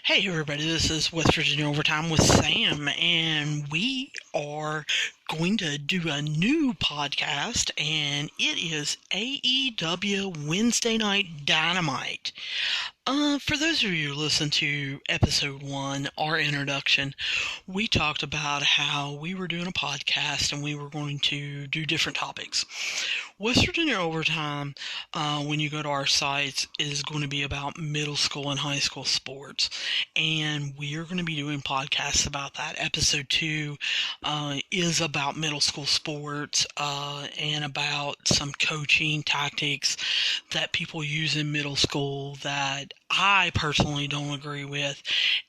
Hey everybody, this is West Virginia Overtime with Sam, and we are going to do a new podcast, and it is AEW Wednesday Night Dynamite. For those of you who listened to episode 1, our introduction, we talked about how we were doing a podcast and we were going to do different topics. West Virginia Overtime, when you go to our sites, is going to be about middle school and high school sports. And we are going to be doing podcasts about that. Episode 2 is about middle school sports and about some coaching tactics that people use in middle school that I personally don't agree with,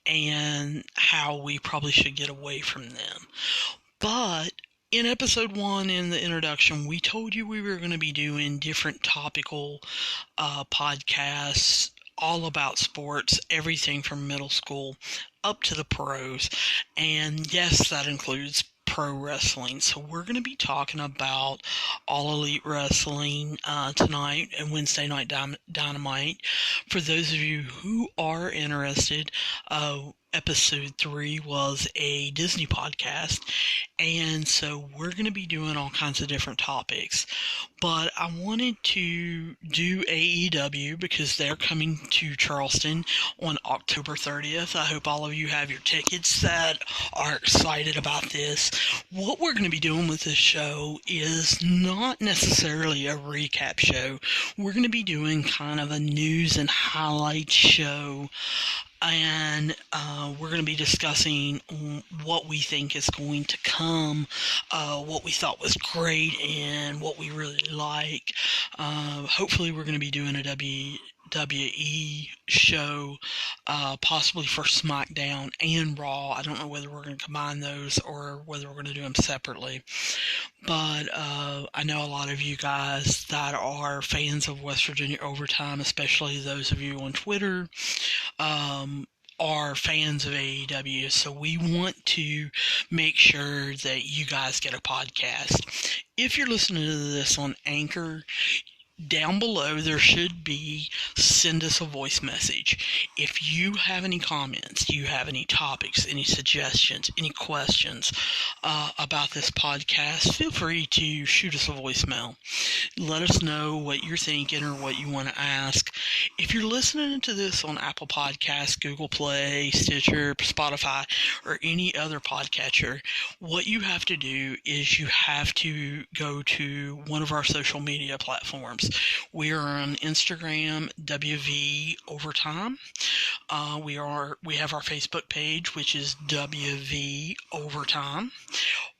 and how we probably should get away from them. But in episode 1, in the introduction, we told you we were going to be doing different topical podcasts all about sports, everything from middle school up to the pros. And yes, that includes pro wrestling. So we're going to be talking about All Elite Wrestling tonight and Wednesday Night Dynamite. For those of you who are interested, episode 3 was a Disney podcast, and so we're going to be doing all kinds of different topics. But I wanted to do AEW because they're coming to Charleston on October 30th. I hope all of you have your tickets that are excited about this. What we're going to be doing with this show is not necessarily a recap show. We're going to be doing kind of a news and highlights show, and we're going to be discussing what we think is going to come, what we thought was great, and what we really like. Hopefully we're going to be doing a WWE show, possibly for SmackDown and Raw. I don't know whether we're going to combine those or whether we're going to do them separately. But I know a lot of you guys that are fans of West Virginia Overtime, especially those of you on Twitter, are fans of AEW, so we want to make sure that you guys get a podcast. If you're listening to this on Anchor, down below there should be send us a voice message. If you have any comments, you have any topics, any suggestions, any questions about this podcast, feel free to shoot us a voicemail. Let us know what you're thinking or what you want to ask. If you're listening to this on Apple Podcasts, Google Play, Stitcher, Spotify, or any other podcatcher, what you have to do is you have to go to one of our social media platforms. We are on Instagram, WV Overtime. We have our Facebook page, which is WV Overtime.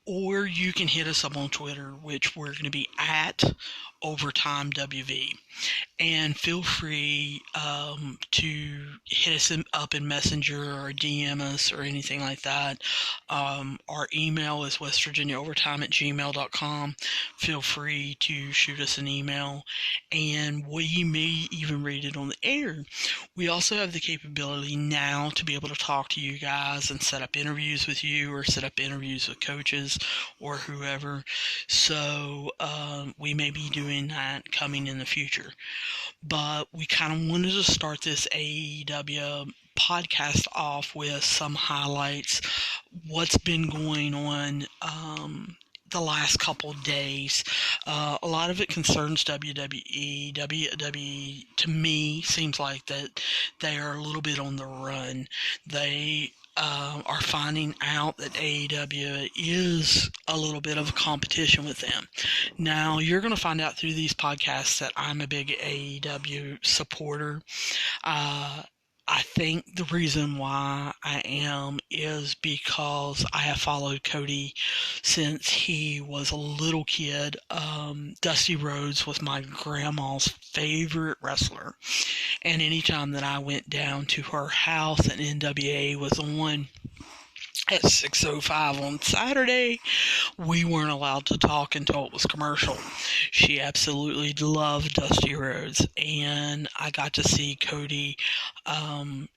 Or you can hit us up on Twitter, which we're going to be at Overtime WV. And feel free to hit us up in Messenger or DM us or anything like that. Our email is westvirginiaovertime@gmail.com. Feel free to shoot us an email, and we may even read it on the air. We also have the capability now to be able to talk to you guys and set up interviews with you or set up interviews with coaches or whoever. So we may be doing that coming in the future. But we kind of wanted to start this AEW podcast off with some highlights, what's been going on the last couple days. A lot of it concerns WWE. WWE, to me, seems like that they are a little bit on the run. They are finding out that AEW is a little bit of a competition with them. Now, you're going to find out through these podcasts that I'm a big AEW supporter. I think the reason why I am is because I have followed Cody since he was a little kid. Dusty Rhodes was my grandma's favorite wrestler. And anytime that I went down to her house and NWA was on at 6:05 on Saturday, we weren't allowed to talk until it was commercial. She absolutely loved Dusty Rhodes, and I got to see Cody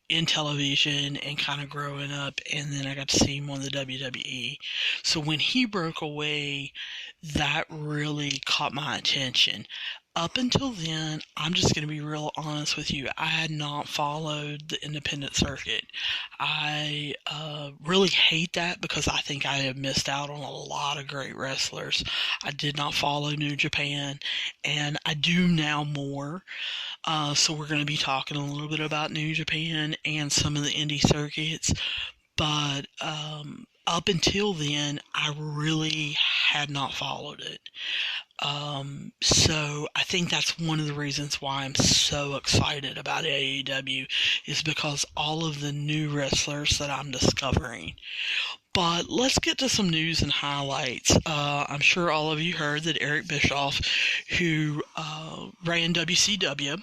in television and kind of growing up, and then I got to see him on the WWE. So when he broke away, that really caught my attention. Up until then, I'm just going to be real honest with you. I had not followed the independent circuit. I really hate that because I think I have missed out on a lot of great wrestlers. I did not follow New Japan, and I do now more. So we're going to be talking a little bit about New Japan and some of the indie circuits. But up until then, I really had not followed it. So I think that's one of the reasons why I'm so excited about AEW is because all of the new wrestlers that I'm discovering. But let's get to some news and highlights. I'm sure all of you heard that Eric Bischoff, who ran WCW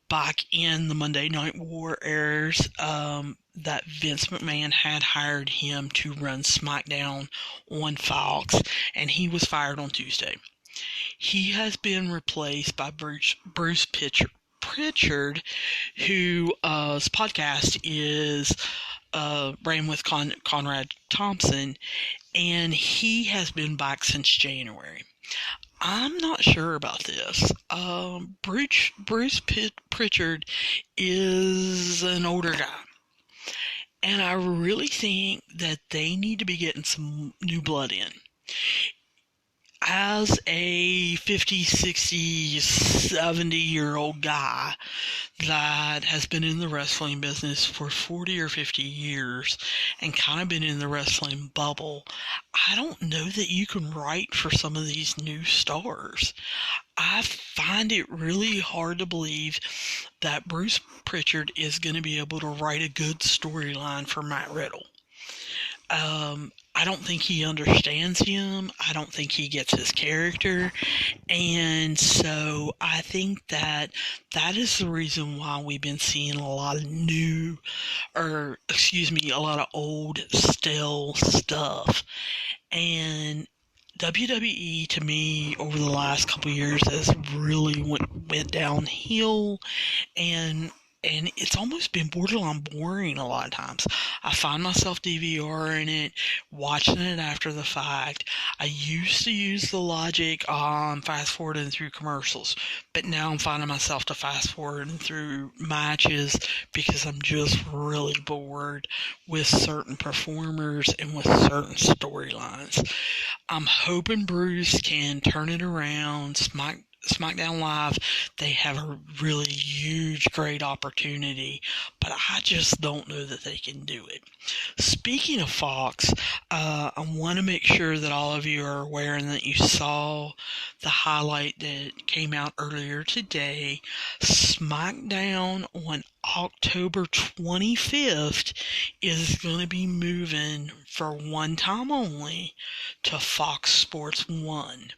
back in the Monday Night War eras, that Vince McMahon had hired him to run SmackDown on Fox, and he was fired on Tuesday. He has been replaced by Bruce Pritchard, whose podcast is ran with Conrad Thompson, and he has been back since January. I'm not sure about this. Bruce Pritchard is an older guy, and I really think that they need to be getting some new blood in. As a 50, 60, 70-year-old guy that has been in the wrestling business for 40 or 50 years and kind of been in the wrestling bubble, I don't know that you can write for some of these new stars. I find it really hard to believe that Bruce Pritchard is going to be able to write a good storyline for Matt Riddle. I don't think he understands him. I don't think he gets his character. And so I think that is the reason why we've been seeing a lot of a lot of old, stale stuff. And WWE, to me, over the last couple of years has really went downhill, and it's almost been borderline boring a lot of times. I find myself DVRing it, watching it after the fact. I used to use the logic on fast forwarding through commercials, but now I'm finding myself to fast forwarding through matches because I'm just really bored with certain performers and with certain storylines. I'm hoping Bruce can turn it around. SmackDown Live, they have a really huge, great opportunity, but I just don't know that they can do it. Speaking of Fox, I want to make sure that all of you are aware and that you saw the highlight that came out earlier today. SmackDown on October 25th is going to be moving for one time only to Fox Sports 1.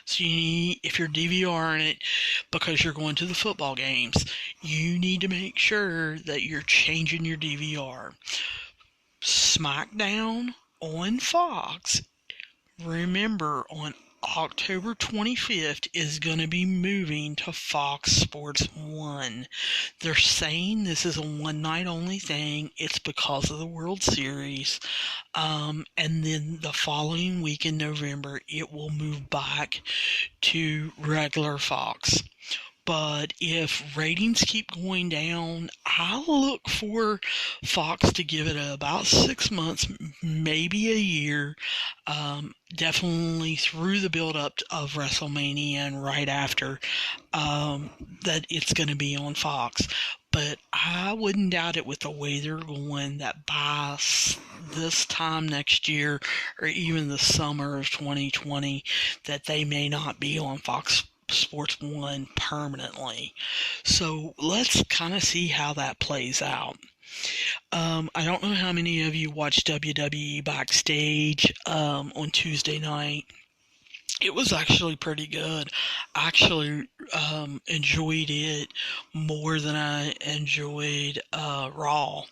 So if you're DVRing it because you're going to the football games, you need to make sure that you're changing your DVR. SmackDown on Fox, remember, on October 25th is going to be moving to Fox Sports 1. They're saying this is a one-night only thing. It's because of the World Series. And then the following week in November, it will move back to regular Fox. But if ratings keep going down, I'll look for Fox to give it about 6 months, maybe a year, definitely through the build-up of WrestleMania and right after, that it's going to be on Fox. But I wouldn't doubt it with the way they're going that by this time next year or even the summer of 2020 that they may not be on Fox Sports 1 permanently. So let's kind of see how that plays out. I don't know how many of you watched WWE Backstage on Tuesday night. It was actually pretty good. I actually enjoyed it more than I enjoyed Raw.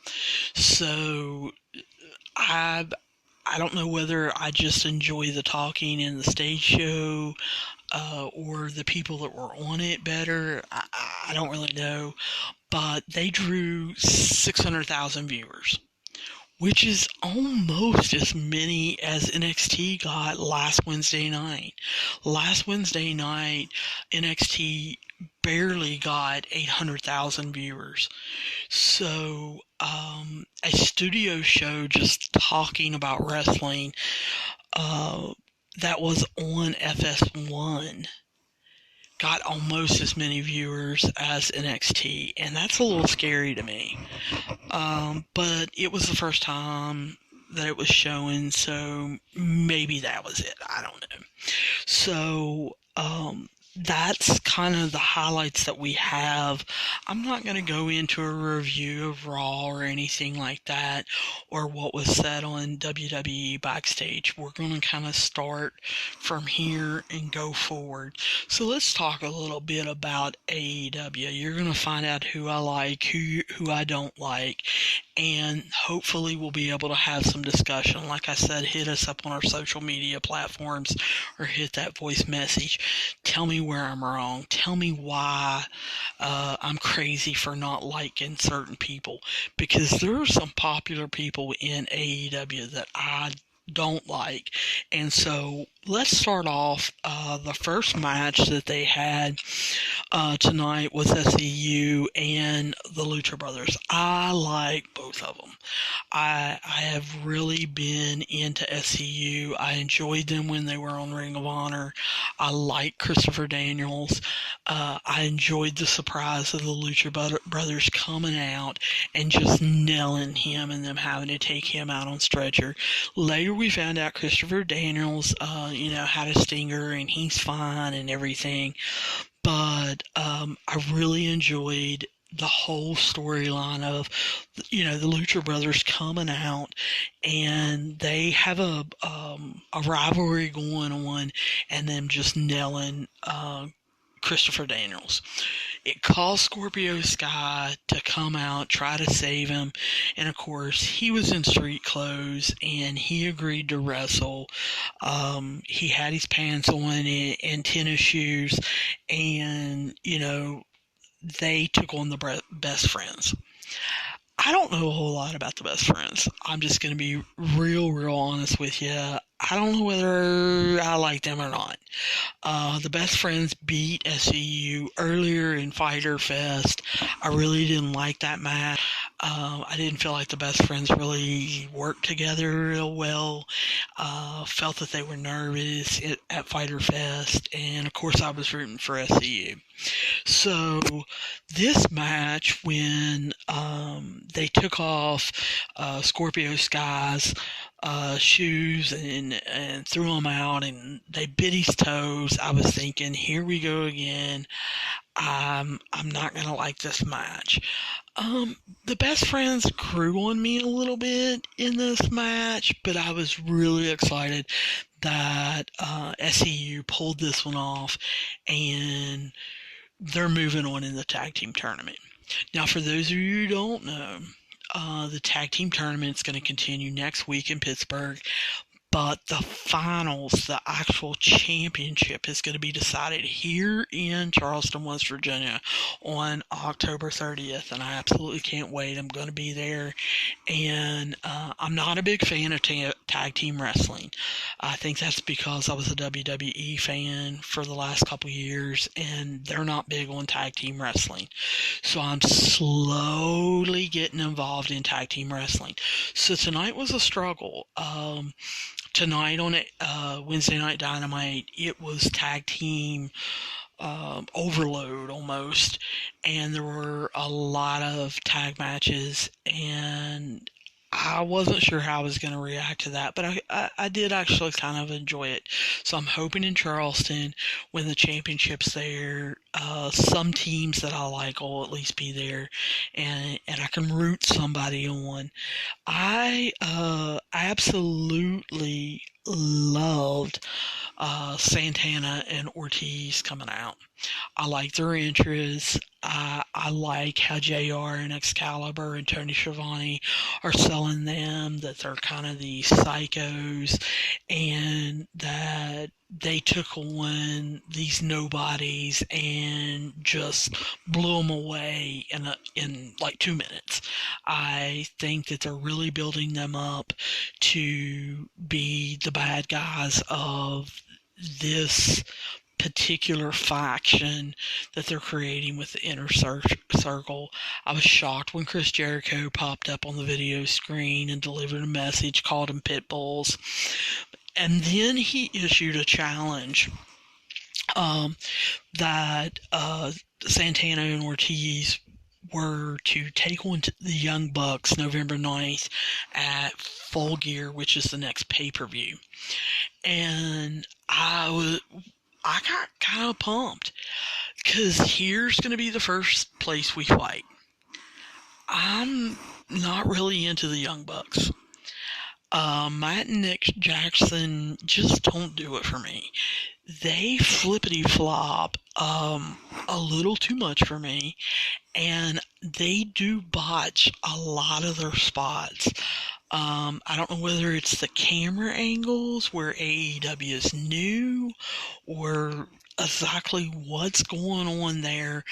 So I don't know whether I just enjoy the talking in the stage show or the people that were on it better. I don't really know. But they drew 600,000 viewers, which is almost as many as NXT got last Wednesday night. Last Wednesday night, NXT barely got 800,000 viewers. So, a studio show just talking about wrestling, that was on FS1 got almost as many viewers as NXT, and that's a little scary to me. But it was the first time that it was showing, so maybe that was it. I don't know. So, that's kind of the highlights that we have. I'm not going to go into a review of Raw or anything like that, or what was said on WWE Backstage. We're going to kind of start from here and go forward. So let's talk a little bit about AEW. You're going to find out who I like, who I don't like, and hopefully we'll be able to have some discussion. Like I said, hit us up on our social media platforms or hit that voice message. Tell me where I'm wrong. Tell me why I'm crazy for not liking certain people, because there are some popular people in AEW that I don't like. And so let's start off. The first match that they had tonight was SCU and the Lucha Brothers. I like both of them. I have really been into SCU. I enjoyed them when they were on Ring of Honor. I like Christopher Daniels. I enjoyed the surprise of the Lucha Brothers coming out and just nailing him and them having to take him out on stretcher. Later we found out Christopher Daniels, had a stinger and he's fine and everything. But I really enjoyed the whole storyline of, the Lucha Brothers coming out, and they have a rivalry going on, and them just nailing Christopher Daniels. It caused Scorpio Sky to come out, try to save him, and of course, he was in street clothes, and he agreed to wrestle. He had his pants on and tennis shoes, and, they took on the Best Friends. I don't know a whole lot about the Best Friends. I'm just going to be real honest with you. I don't know whether I like them or not. The Best Friends beat SCU earlier in Fyter Fest. I really didn't like that match. I didn't feel like the Best Friends really worked together real well. Felt that they were nervous at Fyter Fest, and of course I was rooting for SCU. So this match, when they took off Scorpio Sky's shoes and threw him out, and they bit his toes, I was thinking, here we go again. I'm not gonna like this match. The Best Friends grew on me a little bit in this match, but I was really excited that SCU pulled this one off, and they're moving on in the tag team tournament. Now, for those of you who don't know, the tag team tournament is going to continue next week in Pittsburgh, but the finals, the actual championship, is going to be decided here in Charleston, West Virginia on October 30th, and I absolutely can't wait. I'm going to be there, and I'm not a big fan of tag team wrestling. I think that's because I was a WWE fan for the last couple years, and they're not big on tag team wrestling. So I'm slowly getting involved in tag team wrestling. So tonight was a struggle. Tonight on Wednesday Night Dynamite, it was tag team overload almost, and there were a lot of tag matches, and I wasn't sure how I was going to react to that, but I did actually kind of enjoy it. So I'm hoping in Charleston, when the championship's there, some teams that I like will at least be there, and I can root somebody on. I absolutely loved Santana and Ortiz coming out. I like their interests. I like how JR and Excalibur and Tony Schiavone are selling them, that they're kind of these psychos, and that they took on these nobodies and just blew them away in like 2 minutes. I think that they're really building them up to be the bad guys of this particular faction that they're creating with the inner circle. I was shocked when Chris Jericho popped up on the video screen and delivered a message, called them pit bulls, and then he issued a challenge that Santana and Ortiz were to take on the Young Bucks November 9th at Full Gear, which is the next pay-per-view. And I got kind of pumped, because here's going to be the first place we fight. I'm not really into the Young Bucks. Matt and Nick Jackson just don't do it for me. They flippity flop a little too much for me, and they do botch a lot of their spots. I don't know whether it's the camera angles where AEW is new or exactly what's going on there,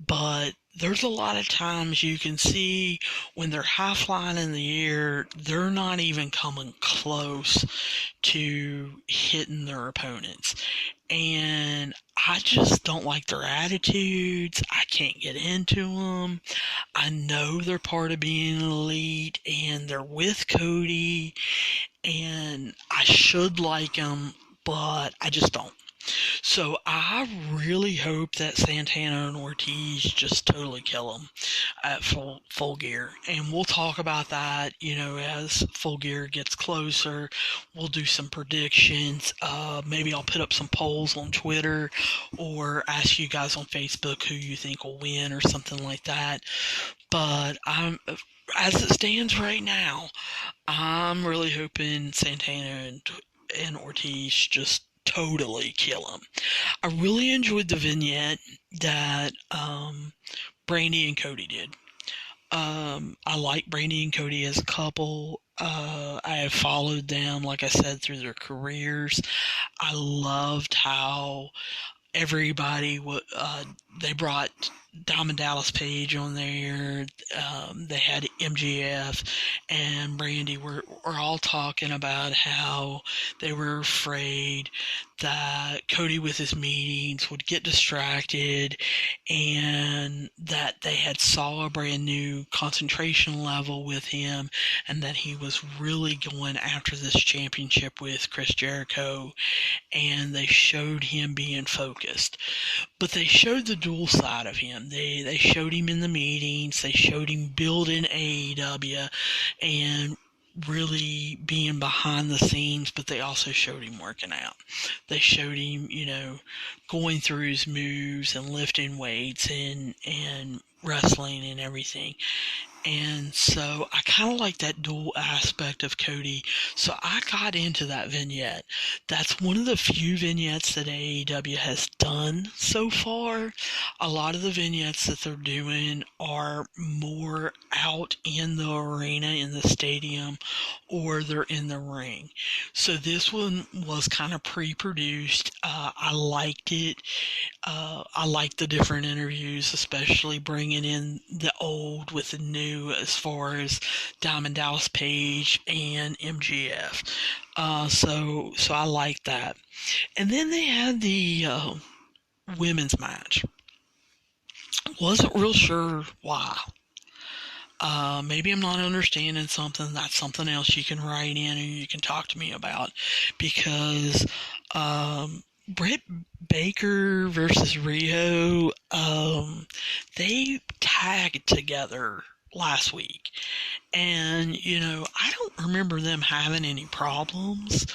but there's a lot of times you can see when they're high flying in the air, they're not even coming close to hitting their opponents. And I just don't like their attitudes. I can't get into them. I know they're part of being elite, and they're with Cody, and I should like them, but I just don't. So I really hope that Santana and Ortiz just totally kill them at full Gear. And we'll talk about that, as Full Gear gets closer. We'll do some predictions. Maybe I'll put up some polls on Twitter or ask you guys on Facebook who you think will win or something like that. But as it stands right now, I'm really hoping Santana and Ortiz just totally kill him. I really enjoyed the vignette that Brandy and Cody did. I like Brandy and Cody as a couple. I have followed them, like I said, through their careers. I loved how everybody they brought Diamond Dallas Page on there. They had MGF and Brandy were all talking about how they were afraid that Cody with his meetings would get distracted, and that they had saw a brand new concentration level with him, and that he was really going after this championship with Chris Jericho, and they showed him being focused. But they showed the dual side of him. They showed him in the meetings. They showed him building AEW and really being behind the scenes, but they also showed him working out. They showed him, going through his moves and lifting weights and wrestling and everything. And so I kind of like that dual aspect of Cody. So I got into that vignette. That's one of the few vignettes that AEW has done so far. A lot of the vignettes that they're doing are more out in the arena, in the stadium, or they're in the ring. So this one was kind of pre-produced. I liked it. I liked the different interviews, especially bringing in the old with the new, as far as Diamond Dallas Page and MGF. So I liked that. And then they had the women's match. Wasn't real sure why. Maybe I'm not understanding something. That's something else you can write in or you can talk to me about, because Britt Baker versus Riho, they tagged together last week, and I don't remember them having any problems.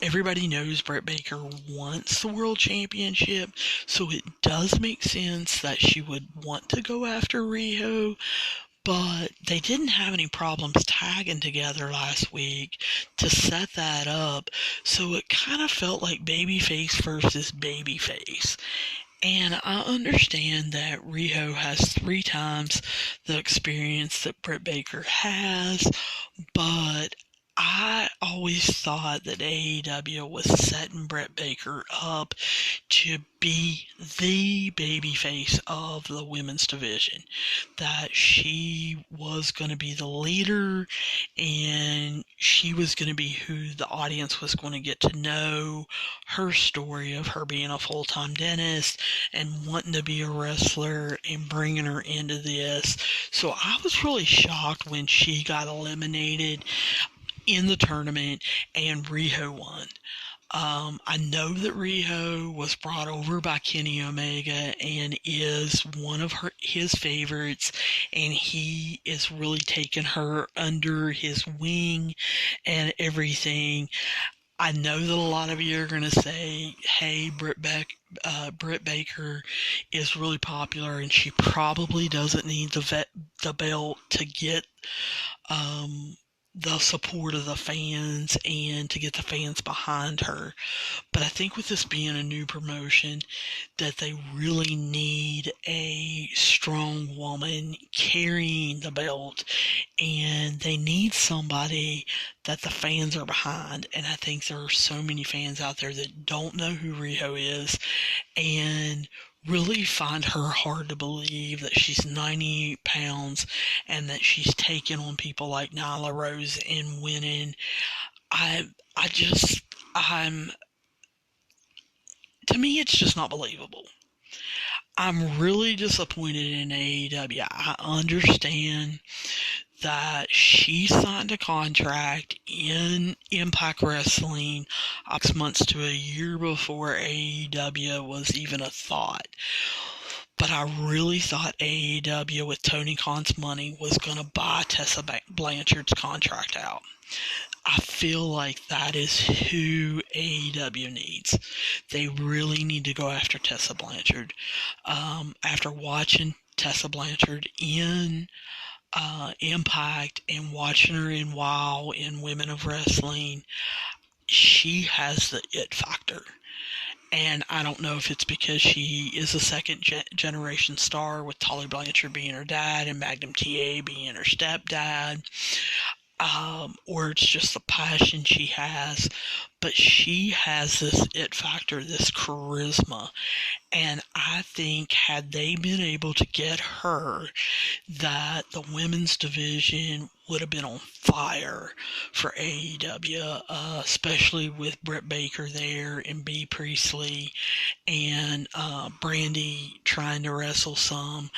Everybody knows Britt Baker wants the world championship, so it does make sense that she would want to go after Riho, but they didn't have any problems tagging together last week to set that up, so it kind of felt like babyface versus babyface. And I understand that Riho has 3 times the experience that Britt Baker has, but I always thought that AEW was setting Britt Baker up to be the babyface of the women's division. That she was going to be the leader and she was going to be who the audience was going to get to know, her story of her being a full-time dentist and wanting to be a wrestler and bringing her into this. So I was really shocked when she got eliminated in the tournament and Riho won. I know that Riho was brought over by Kenny Omega and is one of his favorites, and he is really taking her under his wing and everything. I know that a lot of you are going to say, hey, Britt Baker is really popular and she probably doesn't need the belt to get the support of the fans and to get the fans behind her. But I think with this being a new promotion, that they really need a strong woman carrying the belt, and they need somebody that the fans are behind. And I think there are so many fans out there that don't know who Riho is and really find her hard to believe that she's 98 pounds and that she's taking on people like Nyla Rose and winning. I just, to me, it's just not believable. I'm really disappointed in AEW. I understand that she signed a contract in Impact Wrestling 6 months to a year before AEW was even a thought. But I really thought AEW, with Tony Khan's money, was going to buy Tessa Blanchard's contract out. I feel like that is who AEW needs. They really need to go after Tessa Blanchard. After watching Tessa Blanchard in Impact and watching her in WoW in Women of Wrestling, she has the it factor. And I don't know if it's because she is a second generation star, with Tully Blanchard being her dad and Magnum TA being her stepdad, or it's just the passion she has. But she has this it factor, this charisma. And I think had they been able to get her, that the women's division would have been on fire for AEW, especially with Britt Baker there and Bea Priestley and Brandy trying to wrestle some.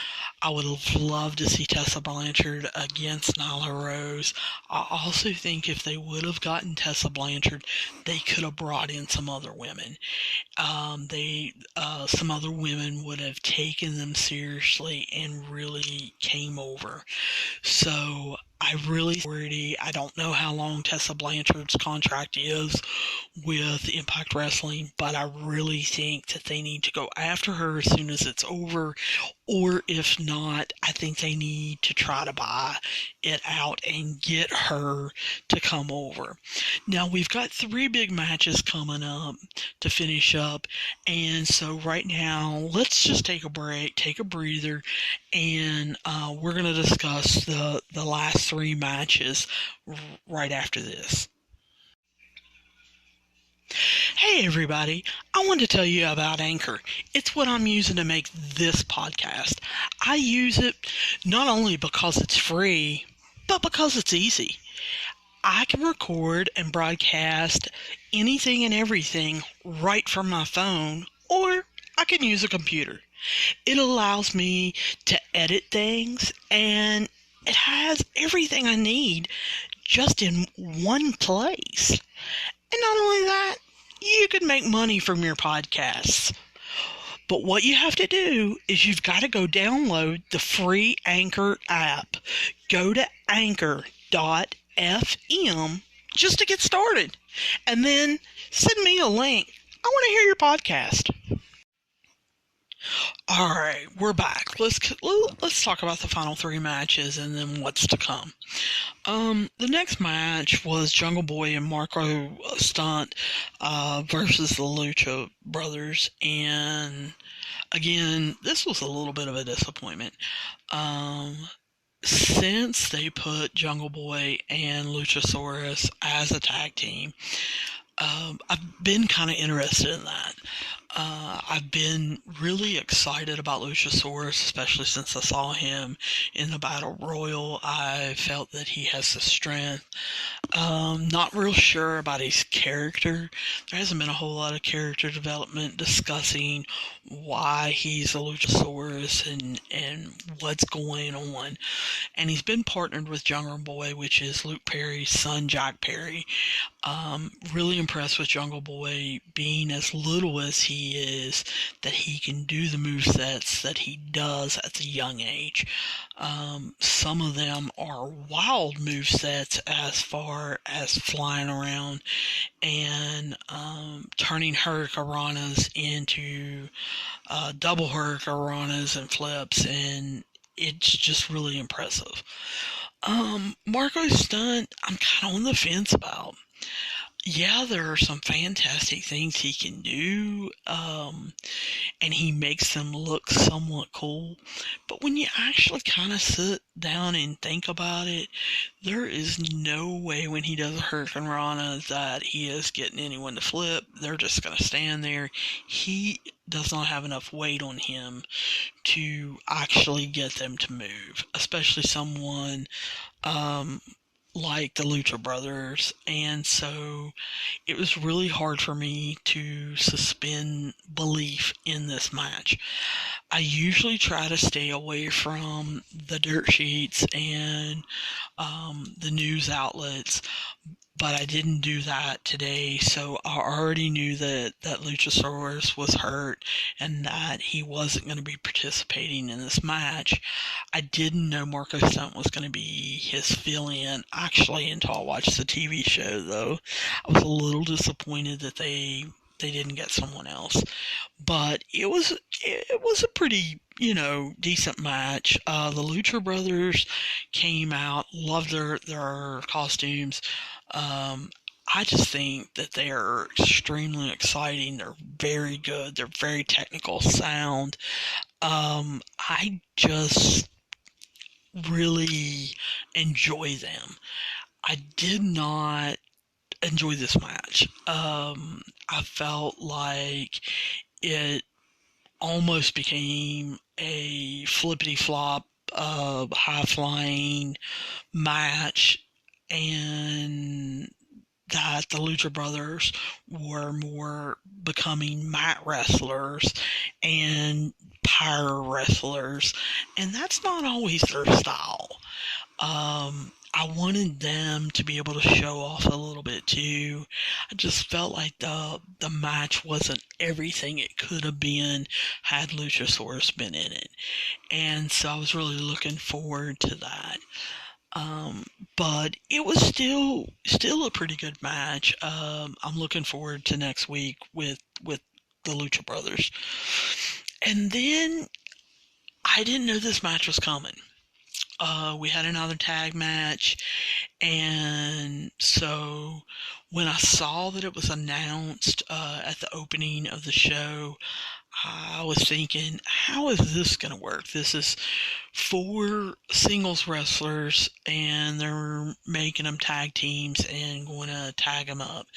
I would have loved to see Tessa Blanchard against Nyla Rose. I also think if they would have gotten Tessa Blanchard, they could have brought in some other women. Some other women would have taken them seriously and really came over. So I really worry. I don't know how long Tessa Blanchard's contract is with Impact Wrestling, but I really think that they need to go after her as soon as it's over, or if not, I think they need to try to buy it out and get her to come over. Now, we've got 3 big matches coming up to finish up, and so right now, let's just take a break, take a breather, and we're going to discuss the last 3 matches right after this. Hey everybody, I want to tell you about Anchor. It's what I'm using to make this podcast. I use it not only because it's free, but because it's easy. I can record and broadcast anything and everything right from my phone, or I can use a computer. It allows me to edit things, and it has everything I need just in one place. And not only that, you can make money from your podcasts. But what you have to do is you've got to go download the free Anchor app. Go to anchor.fm just to get started. And then send me a link. I want to hear your podcast. All right, we're back. Let's talk about the final 3 matches and then what's to come. The next match was Jungle Boy and Marco Stunt versus the Lucha Brothers, and again, this was a little bit of a disappointment. since they put Jungle Boy and Luchasaurus as a tag team, I've been kind of interested in that. I've been really excited about Luchasaurus, especially since I saw him in the Battle Royal. I felt that he has the strength. Not real sure about his character. There hasn't been a whole lot of character development discussing why he's a Luchasaurus and what's going on. And he's been partnered with Jungle Boy, which is Luke Perry's son, Jack Perry. Really impressed with Jungle Boy being as little as he is, that he can do the movesets that he does at the young age. Some of them are wild movesets as far as flying around and turning hurricanranas into double hurricanranas and flips, and it's just really impressive. Marco Stunt, I'm kind of on the fence about. Yeah, there are some fantastic things he can do, and he makes them look somewhat cool. But when you actually kind of sit down and think about it, there is no way when he does a Hurricane Rana that he is getting anyone to flip. They're just going to stand there. He does not have enough weight on him to actually get them to move, especially someone like the Lucha Brothers. And so it was really hard for me to suspend belief in this match. I usually try to stay away from the dirt sheets and the news outlets, but I didn't do that today, so I already knew that Luchasaurus was hurt and that he wasn't going to be participating in this match. I didn't know Marco Stunt was going to be his fill-in, actually, until I watched the TV show, though. I was a little disappointed that they didn't get someone else. But it was a pretty, decent match. The Lucha Brothers came out, loved their costumes. I just think that they are extremely exciting. They're very good. They're very technical sound. I just really enjoy them. I did not enjoy this match. I felt like it almost became a flippity flop, high flying match, and that the Lucha Brothers were more becoming mat wrestlers and power wrestlers, and that's not always their style. I wanted them to be able to show off a little bit too. I just felt like the match wasn't everything it could have been had Luchasaurus been in it, and so I was really looking forward to that. But it was still a pretty good match. I'm looking forward to next week with the Lucha Brothers. And then I didn't know this match was coming. We had another tag match, and so when I saw that it was announced at the opening of the show, I was thinking, how is this going to work? This is 4 singles wrestlers, and they're making them tag teams and going to tag them up.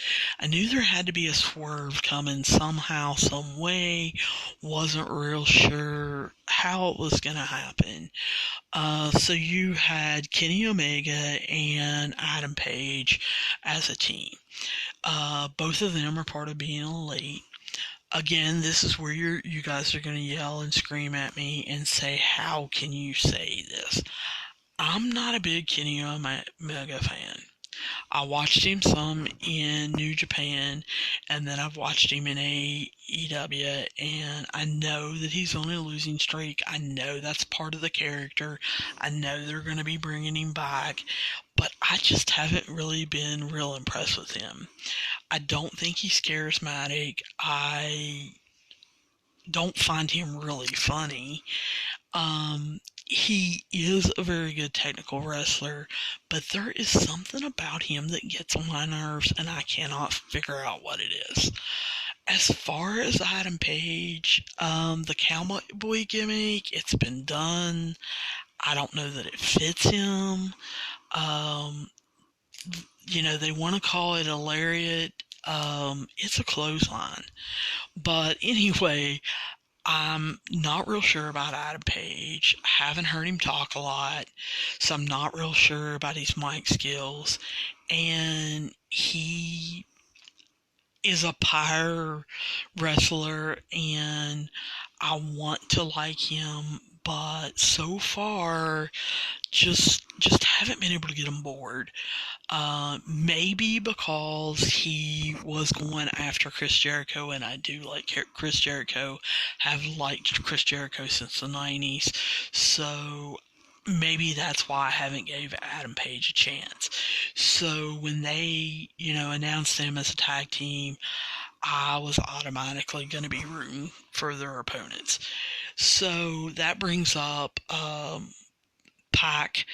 I knew there had to be a swerve coming somehow, some way. Wasn't real sure how it was going to happen. So you had Kenny Omega and Adam Page as a team. Both of them are part of being elite. Again, this is where you guys are going to yell and scream at me and say, how can you say this? I'm not a big Kenny Omega fan. I watched him some in New Japan, and then I've watched him in AEW, and I know that he's on a losing streak. I know that's part of the character. I know they're going to be bringing him back, but I just haven't really been real impressed with him. I don't think he's charismatic. I don't find him really funny. He is a very good technical wrestler, but there is something about him that gets on my nerves, and I cannot figure out what it is. As far as Adam Page, the cowboy gimmick, it's been done. I don't know that it fits him. Um, they want to call it a lariat. It's a clothesline. But anyway, I'm not real sure about Adam Page. I haven't heard him talk a lot, so I'm not real sure about his mic skills. And he is a pyre wrestler, and I want to like him, but so far, just haven't been able to get him bored. Maybe because he was going after Chris Jericho, and I do like Chris Jericho, have liked Chris Jericho since the 90s, so maybe that's why I haven't gave Adam Page a chance. So when they, announced them as a tag team, I was automatically going to be rooting for their opponents. So that brings up Pac.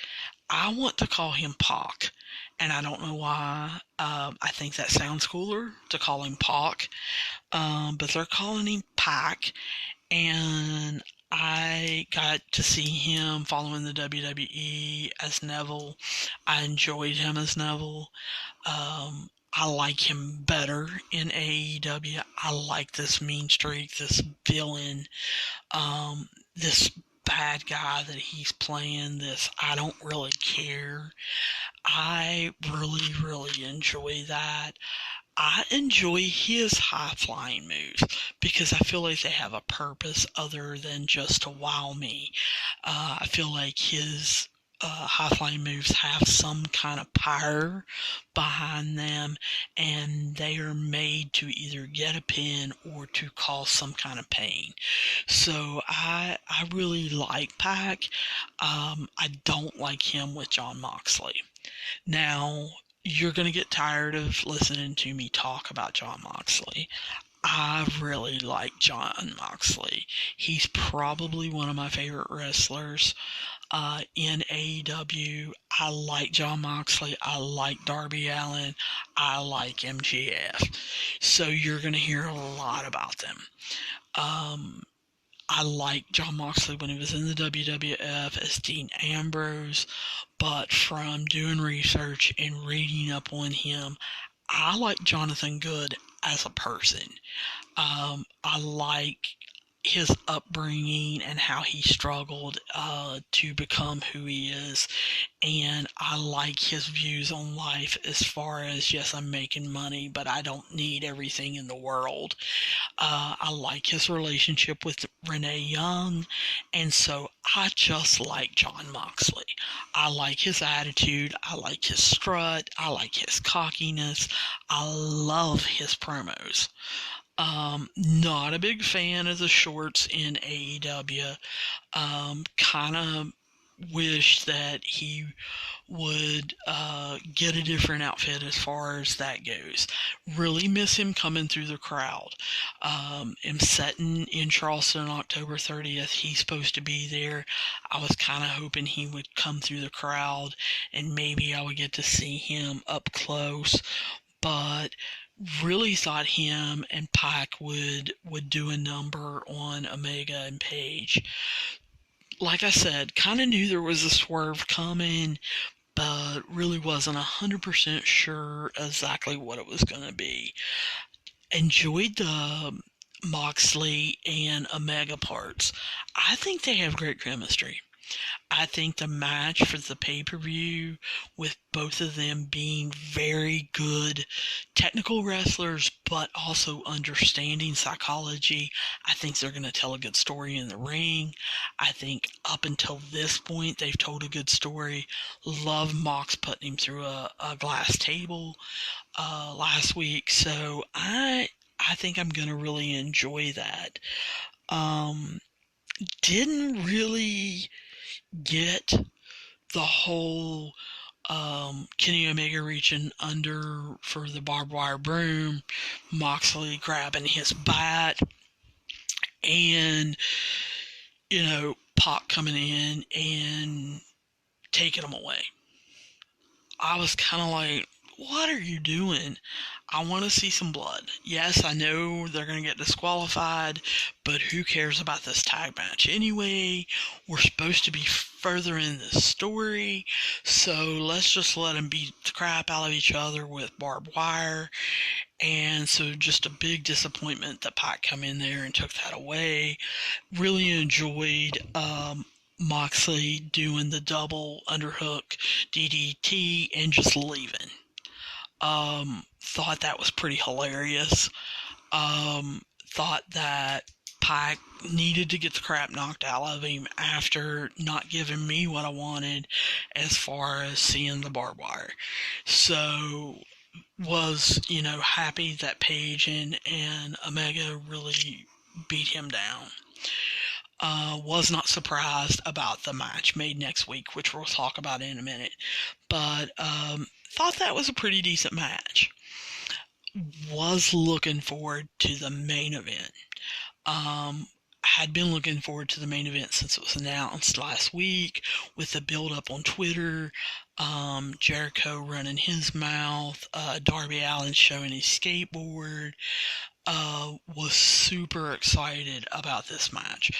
I want to call him Pac, and I don't know why. I think that sounds cooler to call him Pac, but they're calling him Pac, and I got to see him following the WWE as Neville. I enjoyed him as Neville. I like him better in AEW. I like this mean streak, this villain, this bad guy that he's playing, this I don't really care. I really, really enjoy that. I enjoy his high flying moves because I feel like they have a purpose other than just to wow me. I feel like his high flying moves have some kind of power behind them, and they are made to either get a pin or to cause some kind of pain. So I really like Pac. I don't like him with Jon Moxley. Now, you're going to get tired of listening to me talk about Jon Moxley. I really like Jon Moxley. He's probably one of my favorite wrestlers in AEW. I like Jon Moxley. I like Darby Allin. I like MJF. So you're going to hear a lot about them. I liked Jon Moxley when he was in the WWF as Dean Ambrose, but from doing research and reading up on him, I like Jonathan Good as a person. I like his upbringing and how he struggled to become who he is, and I like his views on life as far as, yes, I'm making money, but I don't need everything in the world. I like his relationship with Renee Young, and so I just like Jon Moxley. I like his attitude, I like his strut, I like his cockiness, I love his promos. Not a big fan of the shorts in AEW. Kind of wish that he would get a different outfit as far as that goes. Really miss him coming through the crowd. Am setting in Charleston on October 30th. He's supposed to be there. I was kind of hoping he would come through the crowd and maybe I would get to see him up close. But really thought him and Pac would do a number on Omega and Page. Like I said, kind of knew there was a swerve coming, but really wasn't 100% sure exactly what it was going to be. Enjoyed the Moxley and Omega parts. I think they have great chemistry. I think the match for the pay-per-view, with both of them being very good technical wrestlers, but also understanding psychology, I think they're going to tell a good story in the ring. I think up until this point, they've told a good story. Love Mox putting him through a glass table last week, so I think I'm going to really enjoy that. Didn't really get the whole Kenny Omega reaching under for the barbed wire broom, Moxley grabbing his bat, and, Pac coming in and taking him away. I was kind of like, what are you doing? I want to see some blood. Yes, I know they're going to get disqualified, but who cares about this tag match anyway? We're supposed to be further in the story, so let's just let them beat the crap out of each other with barbed wire. And so just a big disappointment that Pac come in there and took that away. Really enjoyed Moxley doing the double underhook DDT and just leaving. Thought that was pretty hilarious. Thought that Pac needed to get the crap knocked out of him after not giving me what I wanted as far as seeing the barbed wire. So was, happy that Paige and Omega really beat him down. Was not surprised about the match made next week, which we'll talk about in a minute. But thought that was a pretty decent match. Was looking forward to the main event. Had been looking forward to the main event since it was announced last week with the build up on Twitter, Jericho running his mouth, Darby Allin showing his skateboard. Was super excited about this match.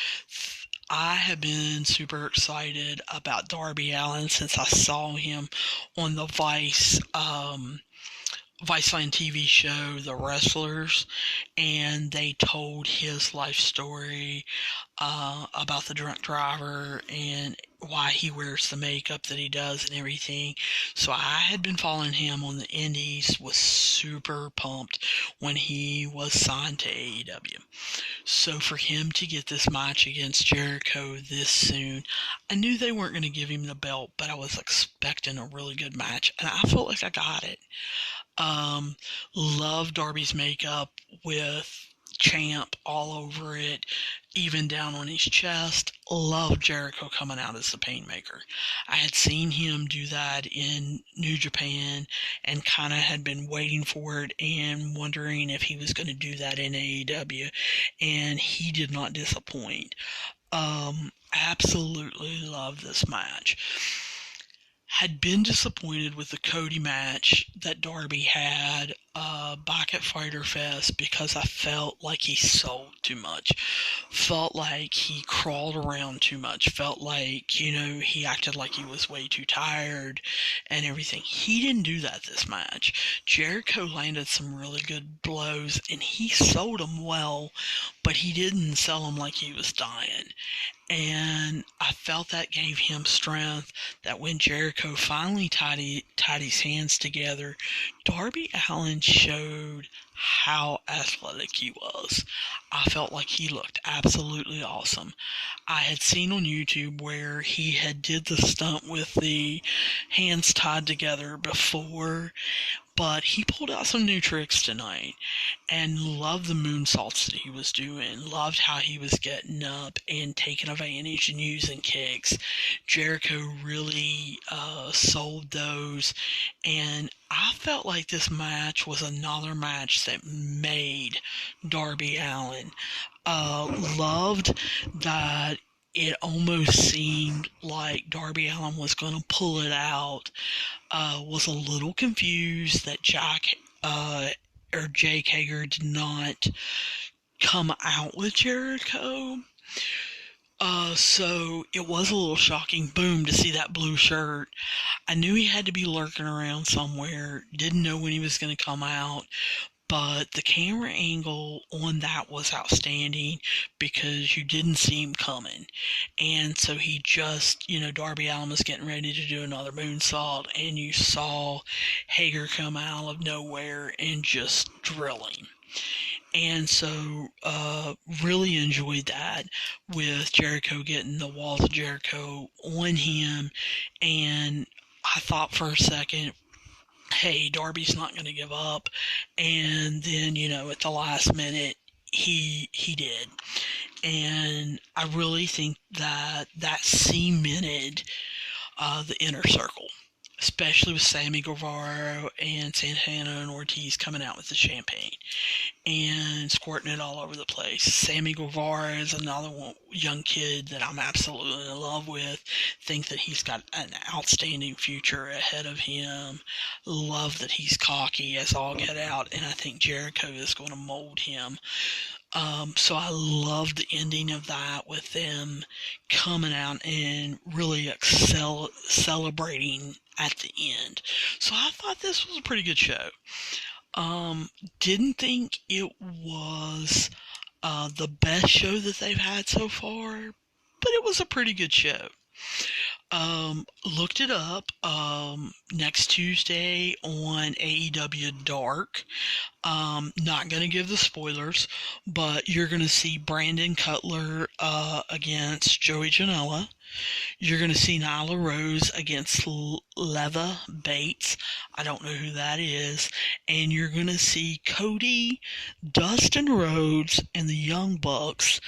I have been super excited about Darby Allin since I saw him on the Viceland TV show, The Wrestlers, and they told his life story about the drunk driver and why he wears the makeup that he does and everything. So I had been following him on the indies, was super pumped when he was signed to AEW. So for him to get this match against Jericho this soon, I knew they weren't going to give him the belt, but I was expecting a really good match, and I felt like I got it. Love Darby's makeup with Champ all over it, even down on his chest. Love Jericho coming out as the Painmaker. I had seen him do that in New Japan and kind of had been waiting for it and wondering if he was going to do that in AEW, and he did not disappoint. Absolutely love this match. Had been disappointed with the Cody match that Darby had back at Fyter Fest because I felt like he sold too much. Felt like he crawled around too much. Felt like, he acted like he was way too tired and everything. He didn't do that this match. Jericho landed some really good blows and he sold them well, but he didn't sell them like he was dying. And I felt that gave him strength, that when Jericho finally tied his hands together, Darby Allin showed how athletic he was. I felt like he looked absolutely awesome. I had seen on YouTube where he had did the stunt with the hands tied together before, but he pulled out some new tricks tonight and loved the moonsaults that he was doing. Loved how he was getting up and taking advantage and using kicks. Jericho really sold those, and I felt like this match was another match that made Darby Allin. Loved that it almost seemed like Darby Allin was going to pull it out. Was a little confused that Jake Hager did not come out with Jericho. So it was a little shocking, boom, to see that blue shirt. I knew he had to be lurking around somewhere. Didn't know when he was going to come out. But the camera angle on that was outstanding because you didn't see him coming. And so he just, Darby Allin was getting ready to do another moonsault, and you saw Hager come out of nowhere and just drill him. And so really enjoyed that with Jericho getting the walls of Jericho on him. And I thought for a second, hey, Darby's not going to give up. And then, at the last minute, he did. And I really think that cemented the inner circle. especially with Sammy Guevara and Santana and Ortiz coming out with the champagne and squirting it all over the place. Sammy Guevara is another young kid that I'm absolutely in love with. Think that he's got an outstanding future ahead of him. Love that he's cocky as all get out, and I think Jericho is going to mold him. So I love the ending of that with them coming out and really celebrating at the end. So I thought this was a pretty good show. Didn't think it was the best show that they've had so far, but it was a pretty good show. Looked it up. Next Tuesday on AEW Dark. Not going to give the spoilers, but you're going to see Brandon Cutler against Joey Janela. You're going to see Nyla Rose against Leva Bates. I don't know who that is. And you're going to see Cody, Dustin Rhodes, and the Young Bucks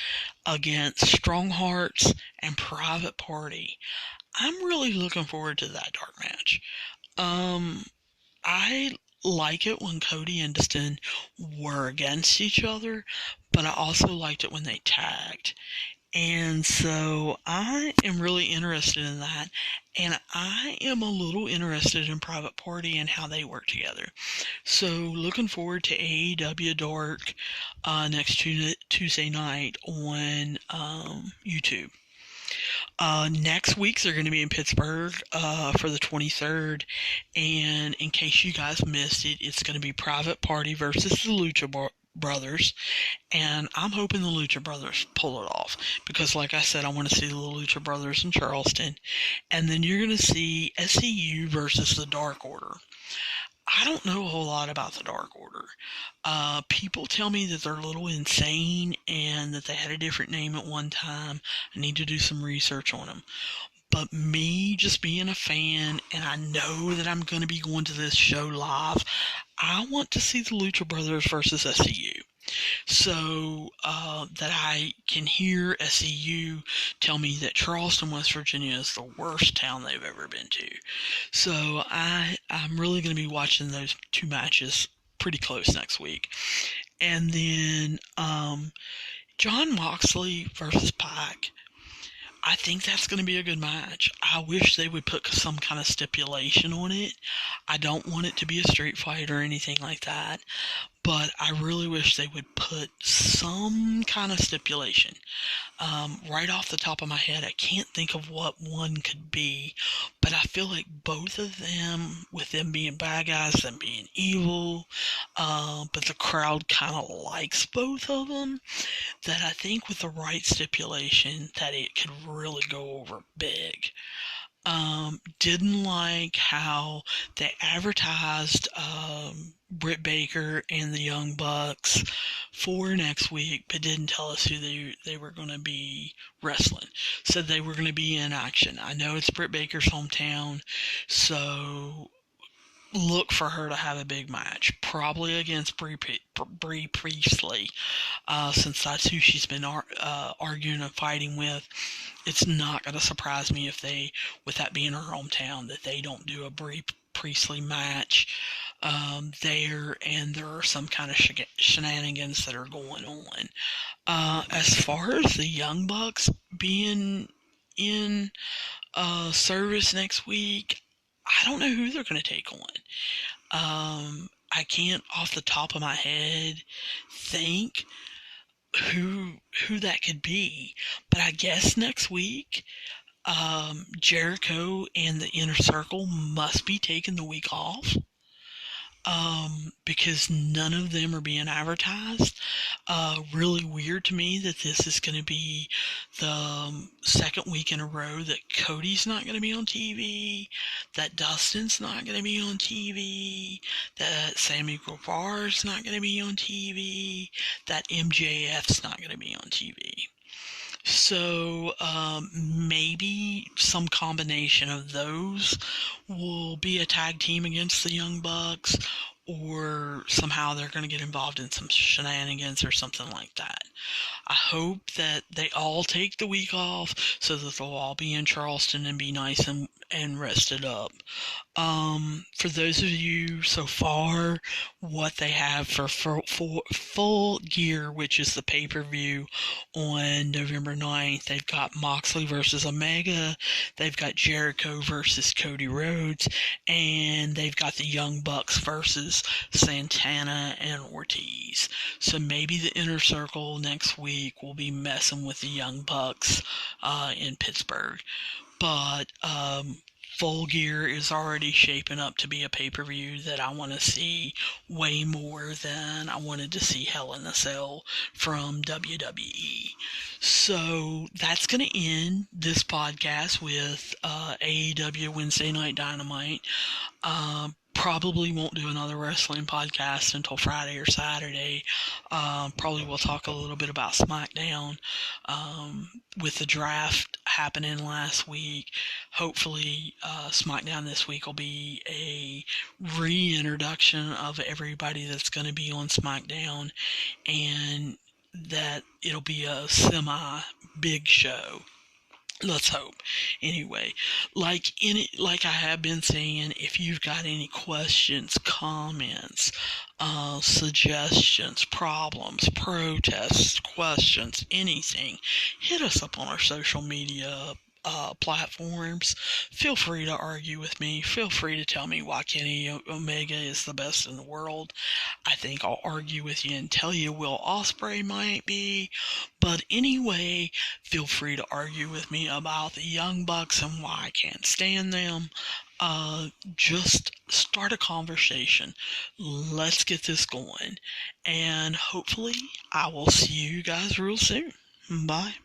against Strong Hearts and Private Party. I'm really looking forward to that dark match. I like it when Cody and Dustin were against each other, but I also liked it when they tagged. And so I am really interested in that, and I am a little interested in Private Party and how they work together. So looking forward to AEW Dark next Tuesday night on YouTube. Next week they're going to be in Pittsburgh for the 23rd, and in case you guys missed it, it's going to be Private Party versus the Lucha Brothers, and I'm hoping the Lucha Brothers pull it off, because like I said, I want to see the Lucha Brothers in Charleston. And then you're going to see SCU versus the Dark Order. I don't know a whole lot about the Dark Order. People tell me that they're a little insane and that they had a different name at one time. I need to do some research on them. But me just being a fan, and I know that I'm going to be going to this show live, I want to see the Lucha Brothers versus SCU. So that I can hear SCU tell me that Charleston, West Virginia is the worst town they've ever been to. So I'm really going to be watching those two matches pretty close next week. And then Jon Moxley versus Pac. I think that's going to be a good match. I wish they would put some kind of stipulation on it. I don't want it to be a street fight or anything like that, but I really wish they would put some kind of stipulation. Right off the top of my head, I can't think of what one could be, but I feel like both of them, with them being bad guys, them being evil, but the crowd kind of likes both of them, that I think with the right stipulation that it could really go over big. Didn't like how they advertised Britt Baker and the Young Bucks for next week, but didn't tell us who they were going to be wrestling. Said they were going to be in action. I know it's Britt Baker's hometown, so look for her to have a big match, probably against Brie Priestley, since that's who she's been arguing and fighting with. It's not going to surprise me if they, with that being her hometown, that they don't do a Brie Priestley match there, and there are some kind of shenanigans that are going on. As far as the Young Bucks being in service next week, I don't know who they're going to take on. I can't off the top of my head think who that could be, but I guess next week Jericho and the Inner Circle must be taking the week off. Because none of them are being advertised. Really weird to me that this is going to be the second week in a row that Cody's not going to be on TV, that Dustin's not going to be on TV, that Sammy Guevara's not going to be on TV, that MJF's not going to be on TV. So maybe some combination of those will be a tag team against the Young Bucks, or somehow they're going to get involved in some shenanigans or something like that. I hope that they all take the week off so that they'll all be in Charleston and be nice and rested up. For those of you so far, what they have for Full Gear, which is the pay-per-view on November 9th, they've got Moxley versus Omega, they've got Jericho versus Cody Rhodes, and they've got the Young Bucks versus Santana and Ortiz. So maybe the Inner Circle next week will be messing with the Young Bucks in Pittsburgh. But Full Gear is already shaping up to be a pay-per-view that I want to see way more than I wanted to see Hell in a Cell from WWE. So that's going to end this podcast with AEW Wednesday Night Dynamite. Probably won't do another wrestling podcast until Friday or Saturday. Probably we'll talk a little bit about SmackDown with the draft happening last week. Hopefully, SmackDown this week will be a reintroduction of everybody that's going to be on SmackDown, and that it'll be a semi-big show. Let's hope. Anyway, like I have been saying, if you've got any questions, comments, suggestions, problems, protests, questions, anything, hit us up on our social media platforms. Feel free to argue with me. Feel free to tell me why Kenny Omega is the best in the world. I think I'll argue with you and tell you Will Ospreay might be. But anyway, feel free to argue with me about the Young Bucks and why I can't stand them. Just start a conversation. Let's get this going. And hopefully I will see you guys real soon. Bye.